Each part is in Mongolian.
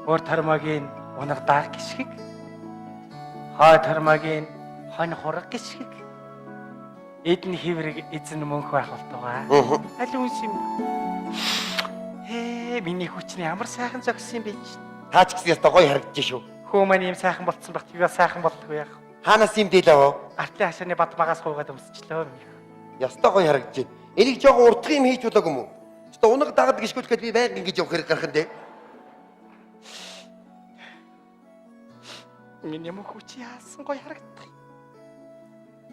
Өөр тормогийн унаг даах гიშгэг. Хой тормогийн хонь хураг гიშгэг. Эдэн хиврэг эзэн мөнх байх болтугай. Аль үнс юм. Миний хүчний ямар сайхан зогссон юм бэ чи. Таа ч гэсэн ястаа гоё харагдаж шүү. Хөө маань юм сайхан болцсон багт би бас сайхан болтгүй яах. Хаанаас юм дээлээ? Артлын хашааны бадмагаас хуугаад өмсчлөө минь. Ястаа гоё харагдаж байна. Энийг жоохон уртх юм хийж болоогүй юм уу? Чи унаг дагад гიშгүүлэхэд би байнга ингэж явах хэрэг гарах нь дээ. Миний мөнх хүч яасан гоё харагддаг.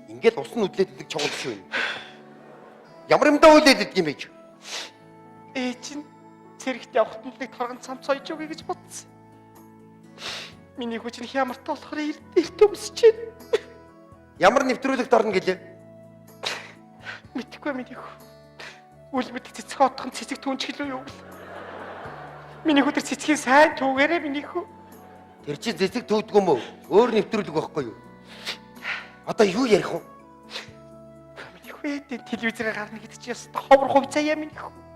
Ингээд усан үдлээд идэг чоглол шүү юм. Ямар юмдаа үйлээд идэг юм бэ чи? Чин цэрэгт явахт нь нэг торгон цамц ойж өгье гэж бодсон. Миний хүч нь хямартай болохоор эрт өмсөж байна. Ямар нэвтрүүлэгт орно гэлээ? Мэдхгүй миний хүү. Үл мэд цэцэг отхон цэцэг түнч гэлөө юу гэл. Миний хүү тэр цэцгийн сайн түүгээрээ миний хүү. Тэр чинь цэцэг төвдгөө юм уу? Өөр нэвтрүүлэг байхгүй юу? Одоо юу ярих вэ? Миний хүү телевизээр гарна гэдэг чи яста ховор хувь заяа миний хүү.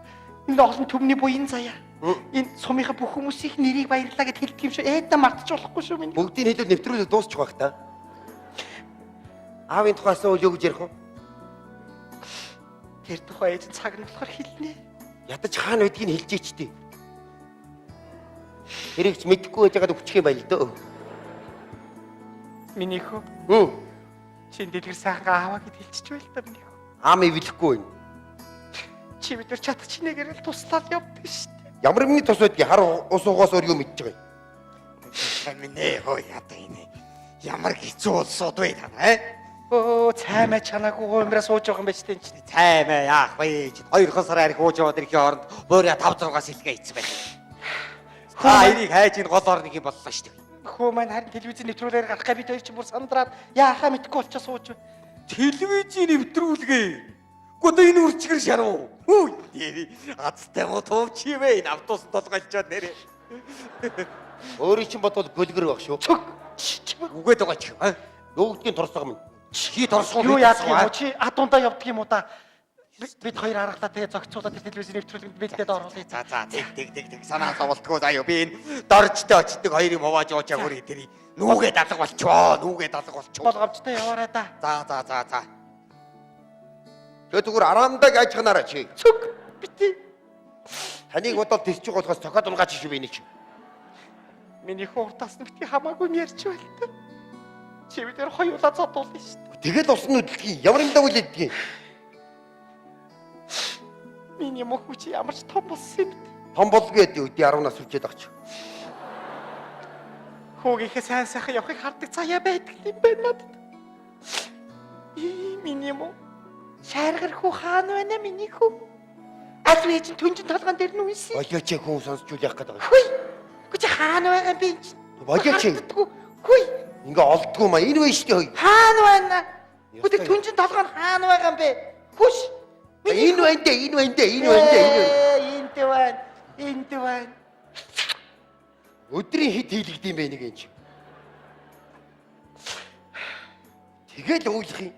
Энэ олон төмний буян заяа. Энэ сумынхаа бүх хүмүүсийн нэрийг баярлаа гэд хэлдэг юм шүү. Эдэ мартаж болохгүй шүү миний. Бүгдийн хэлээд нэвтрүүлэг дуусчих байх та. Аавын тухайс уу юу гэж ярих вэ? Тэр тухай ээж цаг нь болохоор хэлнэ. Ядаж хаана байдгийг нь хэлжээч дээ. Тэрийг ч мэдэхгүй байж байгаад өччих юм байл дөө. Миний хүү. Чин дэлгэр сайхан ааваа гэд хэлчихэж байл та миний хүү. Аам ивлэхгүй байна. Чи бид нар чатах чинээгээр л туслаад явдаг шүү дээ. Ямар юмны тус байдгийг хар ус угаас өөр юу мэдж байгаа юм. Минь хөө ята энэ. Ямар хэцүү улсууд вэ та? Цаймаа чанаагүй гомроо сууж байгаа юм байж тэн чинь. Цаймаа яах вэ? 2 сар арих ууж яваад ирэхийн оронд бөөрэ 5-6 сэлгээ ийцсэн байх. Хоёрыг хайж ин гол орныг юм боллоо шүү дээ. Хөө маань харин телевизэн нэвтрүүлгээр гарах гэ бид хоёр чинь бүр сандраад яахаа мэдгүй болчихоо сууж байна. Телевизийн нэвтрүүлгээ. Гүдэ энэ үрчгэр шаруу. Хүү яри азтай гоо товч юм ээ. Автобус толгойлчоод нэрээ. Өөрийн чинь бодвол бөлгөр байх шүү. Үгээд байгаа ч. Юу гэдгийг турсгаа минь. Чи торсгоо юу яадаг юм уу? Чи адундаа явдаг юм уу да? Бид хоёр аргалаа тэгээ зогцуулаад телевизийн нэвтрүүлгэнд бэлдээд оруулъя. За тэг санаа зовлтгоо заяа би энэ доржтой очдөг хоёрыг хувааж уучаа хөрий тэрий нүүгээд алга болчоо Болгоомжтой яваарай да. За Тэгээ зүгээр араандаг ажганараа чи. Цүг бити. Таныг бодоод тисч болохоос цохоод унгаач шүү би нэг чи. Миний хууртаас нь бити хамаагүй юм ярьж байл та. Чи бид нэр хоёулаа зодуулна шүү дээ. Тэгэл усан үдлгийг ямар юмдаа үйлээдгийг. Миний мөх хүч ямар ч том болсон юм бэ? Том болгоод үди 10 нас хүчээд агч. Хөөгийнхээ сайн сайхан явахыг хардаг цаяа байдаг юм байна надад. Миний мөх шааргар хүү хаана байна миний хүү? Аль вэ чинь түнжин толгоон дээр нь үнсэн. Болооч хүн сонсчул яах гээд байгаа. Хүй. Гүч хаана байгаа би чинь? Болооч. Хүй. Ингээ олдгүй маа энэ вэ штэ хой. Хаана байна? Гүт түнжин толгоон хаана байгаа юм бэ? Хүш. Энэ байна. Энд байна. Өдрийн хит хийлэгдэв юм бэ нэг энэ. Тэгэл уулах юм.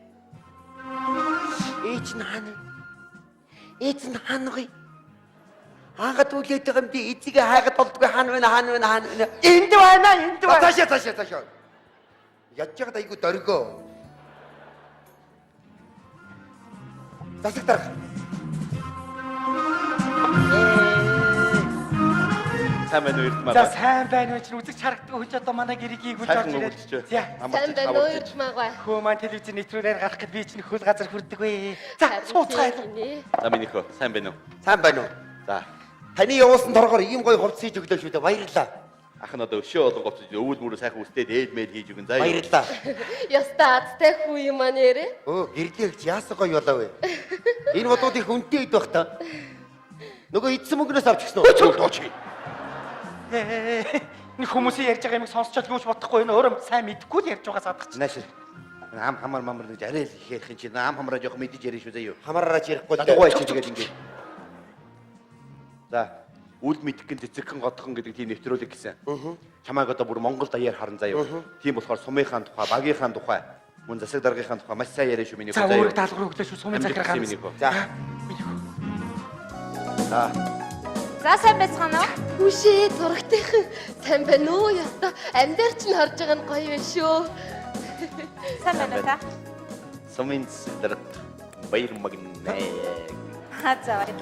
Ээж нь хаана вэ? Хаагаад үлээд байгаа юм би эцгээ хаагаад болдгоо хаана байна? Энд байна. Таашаа. Ядж байгаа айгу дөргөө. Засаг дарах. Сайн байна уу Эрдмаа? За сайн байна уу чи үзэж харагддаг хүч одоо манай гэрийг ийгүүлж орж ирээд. Сайн байна уу Эрдмаа? Хөө маань телевизэн нэвтрүүлгээр гарах гэд би чинь хөл газар хүрдэг вэ. За сууцгаая. За миний хөө сайн байна уу? Сайн байна уу? За таны явуулсан торгоор ийм гоё хурц хийж өглөө шүү дээ. Баярлалаа. ах нь одоо өшөө олон гоцож өвөл мөрөө сайхан үстэй ээлмэл хийж өгөн заяа. Баярлалаа. Яста азтай хүү юм аа нэрэ? Гэрлэгч яасан гоё болоо вэ? Энэ бодууд их үнэтэй ид байх та. Нөгөө идсэн мөнгнөөс авч гисэн үү? Дооч. Нэг хүмүүсийн ярьж байгаа юм сонсчод юуч бодохгүй энэ өөрөө сайн мэдгүй л ярьж байгаа садах чинь. Нааш. Ам хамар мамар гэж арай л ярих юм чинь ам хамраа жоох мэдэж ярих шүү заяа. Хамаараач ярихгүй дагуу ачиж тэгээд ингэ. За үл мэдгэн цэцэгхэн годхон гэдэг тийм нэвтрүүлэг гэсэн. Чамайг одоо бүр Монгол даяар харан заяа. Тийм болохоор сумынхаа тухай, багийнхаа тухай, мөн засаг даргийнхаа тухай маш сайн яриа шүү миний хөө заяа. За өөр даалгавар өглөө шүү сумын цагаар гарна. За. За За сайн байцгаана уу? Үшээ зурагтайхан сайн байна уу? Яста амьдаар ч нь харж байгаа нь гоё байна шүү. Сайн байна уу та? Сумын зэрэг баяр магнаа. За баяр.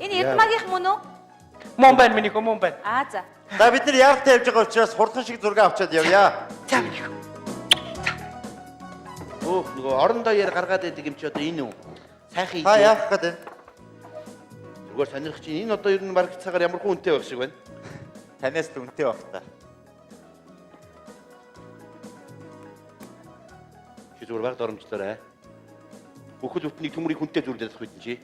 Энэ Эдмагийн мөн үү? Мөн байна миний хөө мөн байна. За. За бид нар яаралтай явж байгаа учраас хурдан шиг зураг авчаад явъя. За миний хөө. Оо нөгөө орон даяар гаргаад байдаг юм чи одоо энэ үү? Сайхан Та яах гээд байна? зүгээр сонирх чинь энэ одоо ер нь маркет цагаар ямар хүн үнэтэй байх шиг байна. Танаас л үнэтэй байх та. Чи зүгээр баг доромжлоорой. Бүхэл бүтнийг төмрийг хүнтэй зүрлээд авах үед чи.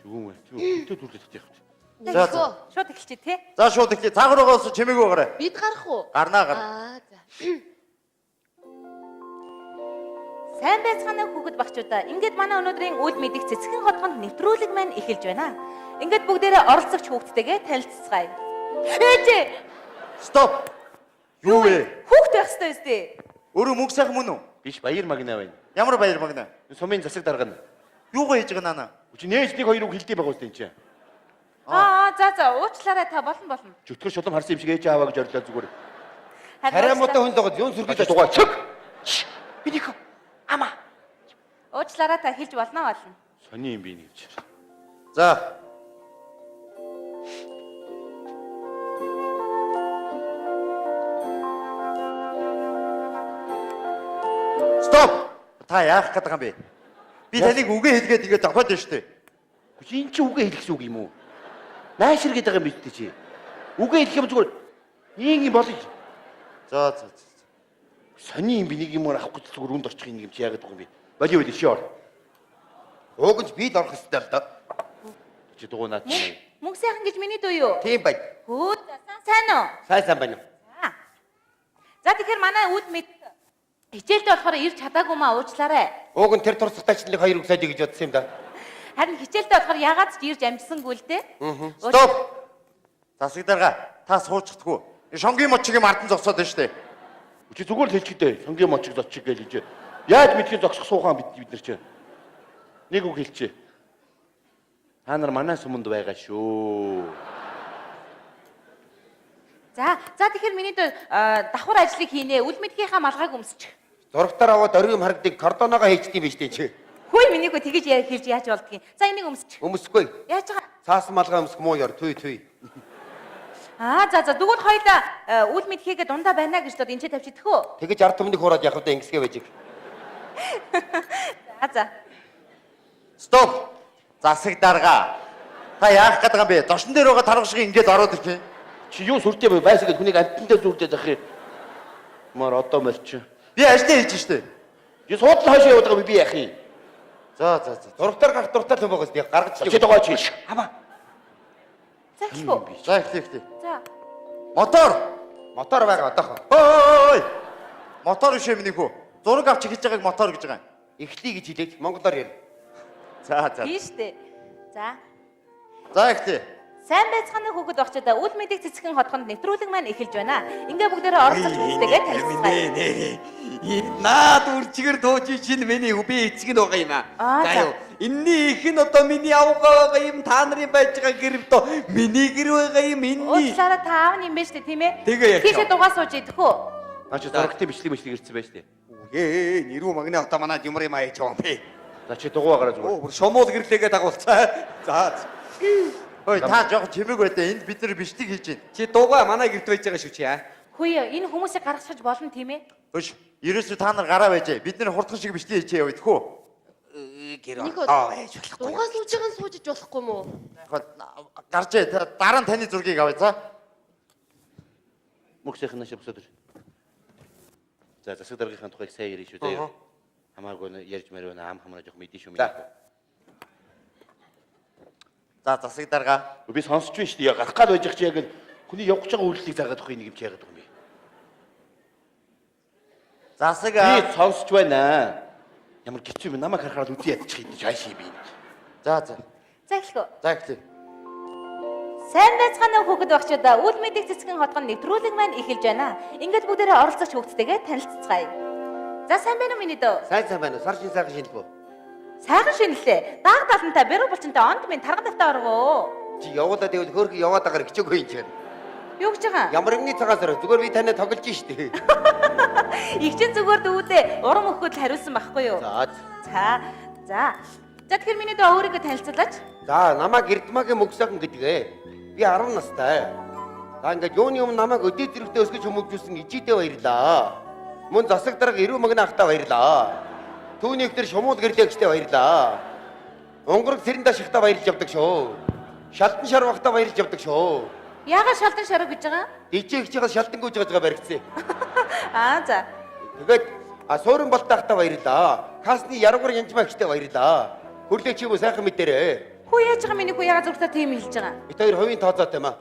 Шүүмэ. Хүнтэй зүрлээд авах юм. За шууд эхэлчих тий. За шууд ихлэ цаагаараагаас чимээгүй гараа. Бид гарах уу? Гарнаа гар. За. Сайн байцгаана уу хүүхэд багчуудаа. Ингээд манай өнөөдрийн үйл мэдих цэцгэн хотгонд нэвтрүүлэг маань эхэлж байна. Ингээд бүгдээрээ оролцогч хүүхдтэйгээ танилццгаая. Ээжээ! Стоп. Юу вэ? Хүүхд байх ёстой үстэй. Өөрөө мөнгө сайхан мөн үү? Биш баяр магнаа байна. Ямар баяр магнаа? Сумын засаг дарга нь. Юугаа хийж байгаа наа? Чи нээж нэг хоёрыг хилдэг байгаа үстэй энэ чи. За уучлаарай та болно. Чөтгөр шулам харсан юм шиг ээж аваа гэж орлоо зүгээр. Хараамуудаа хүн дагад юун сүргэж Дугаа чөг. Миний хөө. Ама. Уучлаарай та хэлж болно. Сони юм би нэгж. За. Стоп. Та яах гээд байгаа юм бэ? Би таныг үгээ хэлгээд ингээд зогсоод байна шүү дээ. Чи энэ чи үгээ хэлэх үг юм уу? Наашир гэдэг юм биш чи. Үгээ хэлэх юм зүгээр ийм болож. За. Сони юм би нэг юм авах гэж зүгээр үнд орчих юм чи яагаад байгаа юм бэ? Болио үл шиор. Уугч би л орох ёстой л да. Чи дуунаад чи. Мөнгө сайхан гэж миний дүү юу? Тийм бай. Хөөд сайн уу? Сайн байна. За тэгэхээр манай үд мэд хичээлдээ болохоор ирж чадаагүй маа уучлаарай. Ууг нь тэр турсгалтай члэг хоёр үг сайдыг гэж бодсон юм да. Харин хичээлдээ болохоор ягаад ч ирж амжсангүй л дээ. Стоп. Засаг дарга та суучдаггүй. Шонгийн мочиг юм ардан зогсоод байна шүү дээ. Чи зүгээр л хэлчихдээ. Сонгийн мочиг зочих гэж хэлж. Яаж мэдхий зогсох суухан бид нар чи. Нэг үг хэлчихэ. Та нар манай суманд байгаа шүү. За тэгэхээр миний дөө давхар ажлыг хийнэ. Үл мэдхийнхаа малгайг өмсчих. Зургатаар аваад оргим харагдыг кордоноогоо хийчихдээ биш дээ чи. Хөөе минийгөө тэгэж хэлж яаж болдгийг. За энийг өмсчих. Өмсөхгүй. Яаж байгаа? Цаасан малгай өмсөх муу ёр түй. За дүүл хоёлаа үл мэдхийгээ дундаа байна гэж бод энэ ч тавьчих төхөө. Тэгэж ард түмнийг хуураад явах удаа ингэсгээ байж. За. Стоп. Засаг дарга. Та яах гээд байгаа юм бэ? Зочн дээр байгаа тарга шиг ингэж ороод ирэх юм. Чи юу сүртэй байсаг гэж хүнийг амттай зүрдээд ах юм. Маар одоо мэлч. Би ажлаа хийж штэ. Чи суудлын хойшоо яваад байгаа би яах юм? За. Зургатаар гарах дуртай юм байгаас яг гаргаж Чи дугаа чи. Ама. За эхлэв. За ихлээ. За. Мотор байгаа одоохоо. Ой. Мотор биш юм нөхөө. Зураг авч хийж байгааг мотор гэж байгаа юм. Эхлэе гэж хэлээд монголоор ярь. За. Тийш дээ. За. За ихлээ. Сайн байцгаана хүүхэд багчдаа үл мэдих цэцгэн хотгонд нэвтрүүлэг маань эхэлж байна. Ингээ бүгдээрээ оролцож үзтэйгээ танилцгаая. Наад үрчгэр дууч чинь миний би эцэг нь байгаа юм аа. За юу. Энэний их нь одоо миний авгаа байгаа юм та нарын байж байгаа гэр доо миний гэр байгаа юм энэний. Уучлаарай та аав юм байна шүү дээ тийм ээ. Тэгээ яах вэ? Тийшээ дугаа сууж идэх үү? Наа чи зурагтын бичлэг ирсэн байж тээ. Нэрүү магны одоо манад юмрын маяг байгаа юм бэ. За чи дугаа гараа зүгээр. Оо шомол гэрлээгээ дагуулцаа. За. Ой та жоохон чимэг байдаа энд бид нар бичлэг хийж байна. Чи дуугаа манай гэрд байж байгаа шүү чи аа. Хөөе энэ хүмүүсийг гаргасгаж болно тийм ээ. Өш ерөөсөө та нар гараа байжээ. Бид нар хурдхан шиг бичлэг хийчихээ яваа тэхүү. Нэг байж болохгүй. Дугаа сууж байгаа нь суужиж болохгүй мүү? Гарчээ дараа нь таны зургийг авъя за. Мөхсөхийн нашаа босоод ир. За засаг даргийнхаа тухайг сайн ярих шүү дээ. Хамаагүй ярьж мэрвэ ам хамраа жоох мэдэн шүү минь. За засаг дарга. Би сонсч байна шүү дээ. Гарах гал байж чи яг хүний явж байгаа үйлчлийг заагаад өгөх нэг юм чи яагаад байгаа юм бэ? Засаг Би сонсч байна. Ямар хэцүү юм намайг харахаар үгүй ядчих юм шааш юм би. За эхлэв. За ихлээ. Сайн байцгаана уу хүүхэд багчдаа үл мэдих цэцгэн хотгонд нэвтрүүлэг маань эхэлж байна. Ингээд бүгдээрээ оролцож хүүхдтэйгээ танилццгаая. За сайн байна уу миний дөө? Сайн байна уу? Сар шин сайхан шинэлбүү. Сайхан шинэлээ. Дааг талантай, бэрэг булчинтай, онд минь тарган тавтай оргоо. Чи явуулаад ивэл хөөрхөн яваад агаар хичээгүй юм чинь. Юу гэж байгаа? Ямар нэгний цагаас зүгээр би танаа тоглож штэ. Их чин зүгээр дүүдээ урам өгөхөд л хариулсан байхгүй юу? За тэгэхээр миний дөө өөрийгөө танилцуулаач. За намайг Эрдмагийн мөгсөөхөн гэдгээ. Би 10 настай. За ингээд юуны өмнө намайг өдөө зэрэгтэй өсгөж хүмүүжүүлсэн ижидээ баярлаа. Мөн засаг дарга 90 мөнгө ахтаа баярлаа. Түүний ихтер шумуул гэрлэгчтэй баярлаа. Онгорог цэрэн дашихтаа баярлж явдаг шүү. Шалтан шарвахтаа баярлж явдаг шүү. Яагаад шалдан шарав гэж байгаа? Дижээгч байгаа шалтан гүйж байгаа баригдсан. За. Тэгээд суурин болтаахтаа баярлаа. Касны яргуур янжмаагчтай баярлаа. Хүрлээ чи юу сайхан мэдэрээ. Хүү яаж байгаа миний хүү яагаад зургатаа тийм хэлж байгаа? Бид хоёр хувийн тооцоотой юм аа.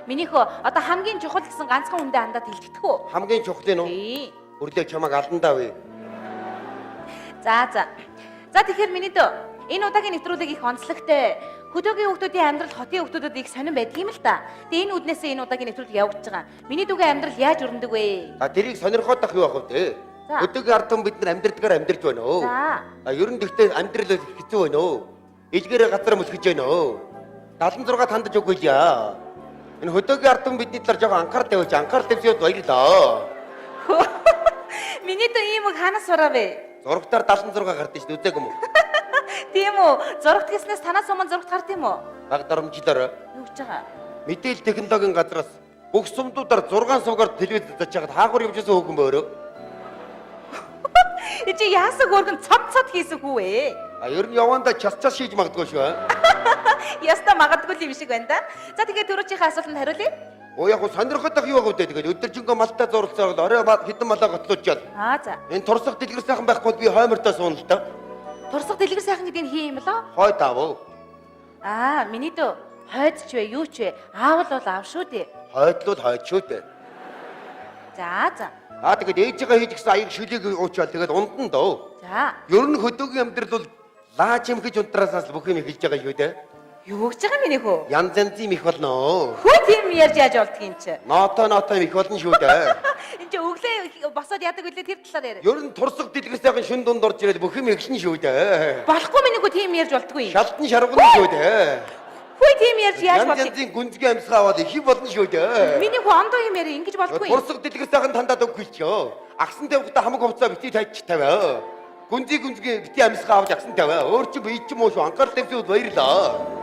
Миний хөө одоо хамгийн чухал гэсэн ганцхан хүндээ хандаад хэлчихдэг үү? Хамгийн чухлын уу? Тий. Хүрлээ чамайг алдандаа вэ. За тэгэхээр миний дөө энэ удаагийн нэвтрүүлэг их онцлогтой. Хөдөөгийн хүмүүсийн амьдрал хотын хүмүүсд их сонирн байдаг юм л та. Тэгээ энэ үднээсээ энэ удаагийн нэвтрүүлэг явагдаж байгаа. Миний дүүгийн амьдрал яаж өрнөдөг вэ? Тэрийг сонирхоод ах юу ах вэ? Хөдөөгийн ард түмэн бид нар амьдрдгаар амьдарч байна уу? Ер нь гэхдээ амьдрал хэцүү байна уу? Илгээрээ газар мөлхөж байна уу? 76 тандаж өггүй л яа. Энэ хөдөөгийн ард түмэн бидний талаар жоохон анхаарал тавьж анхаарал тавьсаад баярлаа. Миний дөө ийм үг ханаас сураа вэ? Зургатаар 76 гардаг шүү дээ, үзээгүй юм уу? Тийм үү? Зургат гэснээс танаас өмнө зургат гард юм уу? Баг дарамжлаараа. Юу гэж байгаа? Мэдээлэл технологийн газраас бүх сумдуудаар 6 сувгаар телевиз заж хагаад хаагур явжсэн хөөгөн боороо. Чи яасаг өргөн цод хийсэн хүү вэ? Ер нь явандаа час шийж магадгүй шүү. Яста магадгүй юм шиг байна да. За тэгээд түрүүчийнхээ асуултанд хариулъя. Яг сонирхоод ах юу вэ? Тэгээд өдөржингөө малтай зурлцаад орой хитэн малаа готлуучаад. За. Энэ турсах дэлгэр сайхан байхгүй би хоймортой суун л та. Турсах дэлгэр сайхан гэдэг нь хий юм болоо? Хой таав. Миний дөө хойдч вэ, юу ч вэ? Аавал бол аав шүү дээ. Хойдлол хойд шүү дээ. За. Тэгээд ээжигээ хийж гисэн аяг шүлийг уучаал тэгээд ундан дөө. За. Ер нь хөдөөгийн амьдрал бол лааж имхэж унтраасаас бүх юм эхэлж байгаа шүү дээ. Юу гэж байгаа миний хөө? Янз янзын их болно. Хөө тийм ярьж яаж болдг юм чи? Ното их болно шүү дээ. Энд чи өглөө босоод яадаг үлээ тэр талаар яриа. Ер нь турсах дэлгэр сайхан шүн дунд орж ирээд бүх юм эхэлнэ шүү дээ. Болохгүй миний хөө тийм ярьж болдгүй юм. Шалтан шарганы шүү дээ. Хөө тийм ярьж яаж болдг? Янз янзын гүнзгий амьсгаа аваад их болно шүү дээ. Миний хөө ондоо юм яриа ингэж болдгүй юм. Турсах дэлгэр сайхан тандаад өггүй ч ёо. Агсан тавихтаа хамаг хувцаа бити тавьчих тавиа. Гүнзгий бити амьсгаа аваад агсан тавиа. Өөр чи бий ч юм уу шүү анхаарал тавьсан бол баярлаа.